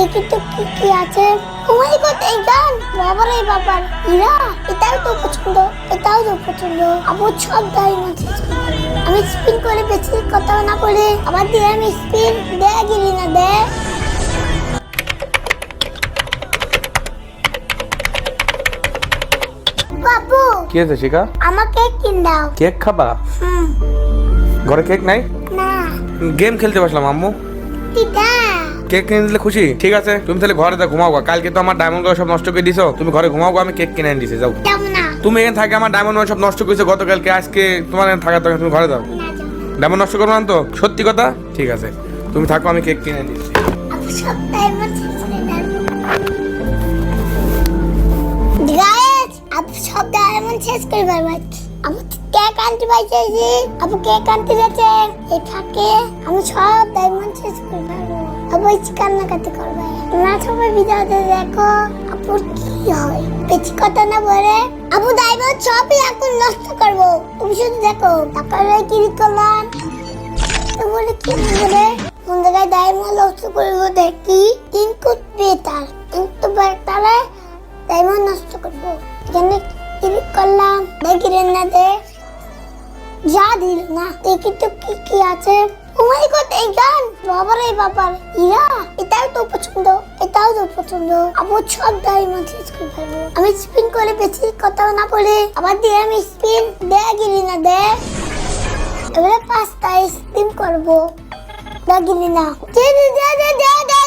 দেখি তো কি কি আছে। ও মাই গড, এই গান বাবারে বাবা, ইরা এটাও তো পছন্দ, এটাও তো পছন্দ। আবু সব ডায়মন্ড শেষ করে আমি স্পিন করে বেশি কথা না বলে আবার দিয়ে আমি স্পিন দে গেলি না দে। বাবু কি আছে শিখা? আমাকে কিন দাও। কেক খাবা? ঘরে কেক নাই? না গেম খেলতে বসলাম আম্মু। দিদা কেক কিনে দিলে খুশি? ঠিক আছে, তুমি তাহলে ঘরে ঘুমাও গা। কালকে তো আমার ডায়মন্ড সব নষ্ট করে দিছো, তুমি ঘরে ঘুমাও গা, আমি কেক কিনে এনে দিছি। যাও যাবো না। তুমি এখানে থাকে, আমার ডায়মন্ড সব নষ্ট করেছো গতকালকে, আজকে তোমার এখানে থাকার দরকার, তুমি ঘরে যাও। না যাবো না। ডায়মন্ড নষ্ট করবো না তো? সত্যি কথা? ঠিক আছে, তুমি থাকো, আমি কেক কিনে দিচ্ছি। আবু সব ডায়মন্ড শেষ করে দাও। গাইস আবু সব ডায়মন্ড শেষ করে বরবাদ। আবু কেক আনতে পাইছি, আবু কেক আনতে গেছে, এই ফাঁকে আমি সব ডায়মন্ড শেষ করে পারবো। আবু কান্নাকাটি করবে না। সবাই ভিডিওতে দেখো আপুর কি হয়, বেশি কথা না বলে আবু ডায়মন্ড সবই এখন নষ্ট করবো। তুমি শুধু দেখো। তারপরে কি করলাম তো বলে কি বলে কোন জায়গায় ডায়মন্ড নষ্ট করবো দেখি। ইনপুট বেটার কিন্তু তাহলে ডায়মন্ড নষ্ট করবো। এখানে ক্লিক করলাম, দেখি রে না দে, যা দিল না। দেখি তো কি কি আছে। ও মাই গড, এই গান বাবারে বাবা, ইরা এটাও তো পছন্দ, এটাও তো পছন্দ। আবু সব ডায়মন্ড শেষ করে ফেলবো আমি স্পিন করে বেশি কথা না বলে আবার দিয়ে আমি স্পিন দে গেলি না দে। এবারে 5টা স্পিন করবো, দে গেলি না। দে দে দে দে দে দে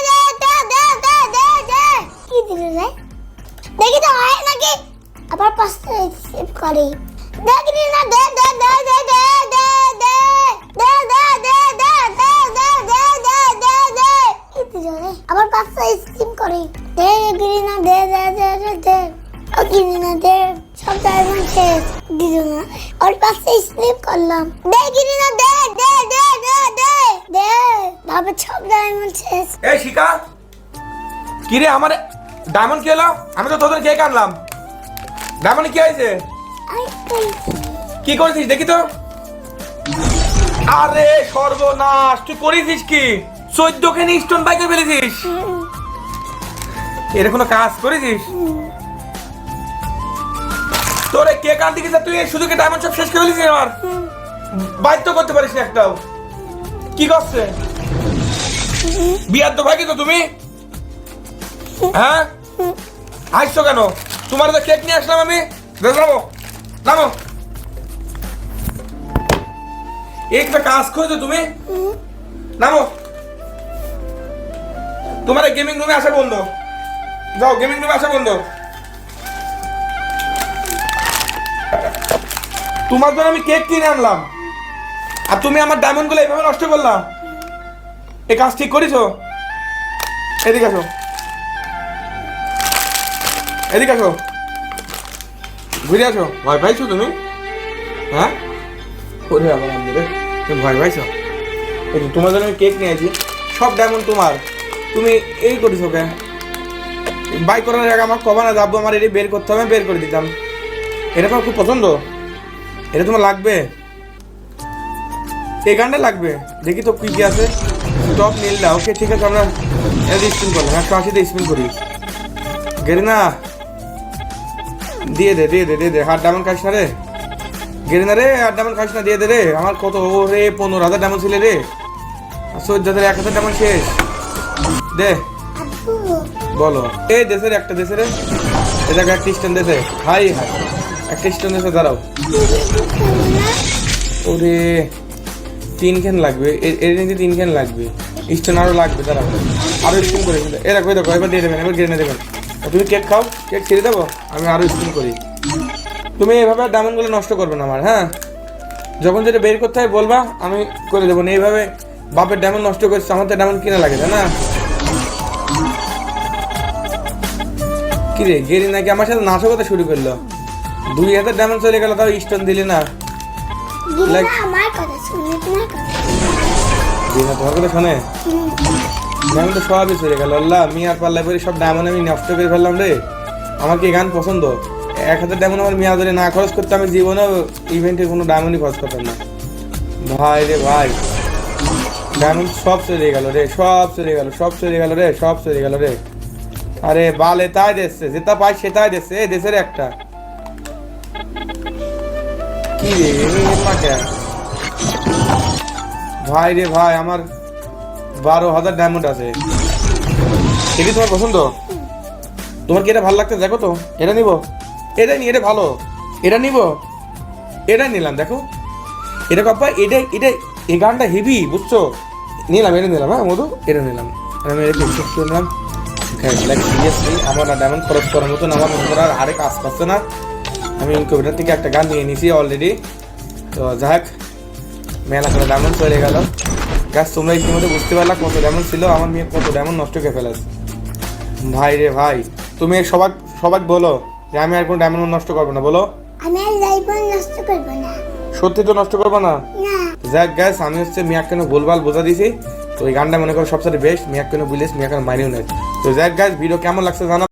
দে দে দে দে দে। কি দিল রে? দেখি তো হয় নাকি। আবার 5টা স্পিন করি, দে গেলি না দে দে দে দে দে দে দে দে দে দে দে দে দে দে দে দে। কি দিল রে? আবার 5টা স্পিন করি, দে গেলি না দে দে দে দে দে। ও গেলি না দে, সব ডায়মন্ড শেষ। দিল না, আর 5টা স্পিন করলাম, দে গেলি না দে দে দে দে দে দে। বাবা সব ডায়মন্ড শেষ। এই শিখা, কি রে আমার ডায়মন্ড কি হলো? আমি তো তোদের কেক আনলাম, ডায়মন্ড কি হয়েছে? কি করেছিস দেখি তো। আরে সর্বনাশ, তুই করেছিস কি? 14খানি স্টোন বাইকে ফেলেছিস? এর কোনো কাজ করেছিস? তোরে কেক আনতে গেছিস, তুই শুধু কি ডায়মন্ড সব শেষ করে ফেলেছিস? আমার বাধ্য করতে পারিস না একটাও। কি করছে? বিয়ার তো ভাগি তো তুমি, হ্যাঁ? আসছো কেন? তোমার তো কেক নিয়ে আসলাম আমি। নামো নামো, একটা কাজ করেছো তুমি। নামো, তোমার গেমিং রুমে আসা বন্ধ। যাও, গেমিং রুমে আসা বন্ধ। তোমার জন্য আমি কেক কিনে আনলাম, আর তুমি আমার ডায়মন্ড গুলো এইভাবে নষ্ট করলাম। এই কাজ ঠিক করেছো? এদিকে আসো, এদিকে আসো, ঘুরে আসো। ভয় পাইছো তুমি? হ্যাঁ, ওরে আমার আন্দরে, তুমি ভয় পাইছো? এই যে তোমার জন্য আমি কেক নিয়েছি, সব ডায়মন্ড তোমার। তুমি এই করেছো কেন? বাই করার আগে আমার কবা না যাবো, আমার এটা বের করতে হবে, বের করে দিতাম। এটা তোমার খুব পছন্দ, এটা তোমার লাগবে, এই গানটা লাগবে। দেখি তো কি কি আছে। টপ নীলটা, ওকে ঠিক আছে, আমরা স্পিন করলাম, 180তে স্পিন করি। গেরে না, দিয়ে দে দিয়ে দে দিয়ে দে। হাত ডায়মন্ড খাইস না রে, গেরে না রে, হাত ডায়মন্ড খাইস না, দিয়ে দে রে। আমার কত রে, 15,000 ডায়মন্ড ছিল রে, 14,000, 1,000 ডায়মন্ড শেষ। দে বলো, এই দেশের একটা দেশে রে, এ জায়গায় একটা স্ট্যান্ড দেশে। হাই হাই, একটা স্ট্যান্ড দেশে দাঁড়াও। ওরে 3 খান লাগবে, এর নিচে 3 খান লাগবে, স্ট্যান্ড আরো লাগবে, দাঁড়াও আরো স্পিন করে। এ দেখো দেখো, এবার দিয়ে দেবেন, এবার গেড়ে দেবেন। তুমি কেক খাও, কেক ছেড়ে দেবো, আমি আরো স্পিন করি। তুমি এইভাবে ডায়মন্ডগুলো নষ্ট করবে না আমার, হ্যাঁ? যখন যেটা বের করতে হয় বলবা, আমি করে দেবো না। এইভাবে বাপের ডায়মন্ড নষ্ট করছে, আমার তো ডায়মন্ড কিনা লাগে, তাই না? কি রে, গেরি নাকি আমার সাথে নাশকতা শুরু করলো? 2,000 ডায়মন্ড চলে গেল, তাও স্টোন দিলি না। আমার কথা শুনে তোমার কথা তোমার কথা শোনে? ডায়মন্ড তো সবই চলে গেল। আল্লাহ, মিয়ার পাল্লায় পরে সব ডায়মন্ড আমি নষ্ট করে ফেললাম রে। আমার কি গান পছন্দ? 1,000 ডায়মন্ড আমার মিয়া ধরে না খরচ করতে, আমি জীবনেও ইভেন্টে কোনো ডায়মন্ডই খরচ করতাম না। ভাই রে ভাই, ডায়মন্ড সব চলে গেল রে, সব চলে গেল, সব চলে গেল রে, সব চলে গেল রে। আরে বালে তাই দিচ্ছে, যেটা পাই সেটাই দিচ্ছে, এই দেশের একটা কি রে মাকে। ভাই রে ভাই, আমার 12,000 ডায়মন্ড আছে। এটি তোমার পছন্দ? তোমার কি এটা ভালো লাগছে? দেখো তো, এটা নিব, এটা নি, এটা ভালো, এটা নিব, এটা নিলাম। দেখো এটা কাপ্পা, এটা এটা এই গানটা হেভি, বুঝছো? নিলাম, এটা নিলাম। হ্যাঁ মধু, এটা নিলাম। আমি এটা ফিক্স করে নিলাম। সিরিয়াসলি আমার না ডায়মন্ড খরচ করার মতন আমার মনে আর আরেক কাজ করছে না। আমি ইনকিউবেটর থেকে একটা গান নিয়ে নিয়েছি অলরেডি। তো যাক, মেলা করে ডায়মন্ড চলে গেল। গাছ তোমরা ইতিমধ্যে বুঝতে পারলা কত ডায়মন্ড ছিল। আমার মেয়ে কত ডায়মন্ড নষ্ট করে ফেলেছে। ভাই রে ভাই, তুমি সবাই সবাই বলো যে আমি আর কোনো ডায়মন্ড নষ্ট করবো না, বলো। আমি আর ডায়মন্ড নষ্ট করবো না। সত্যি তো নষ্ট করবো না? না। যাক গ্যাস, আমি হচ্ছে মিয়াক কেন ভুলভাল বোঝা দিয়েছি। তো এই গানটা মনে করো সবচেয়ে বেস্ট। মিয়াক কেন বুঝলিস, মিয়াক কেন মাইনেও নেই। তো যাক গ্যাস, ভিডিও কেমন লাগছে জানা।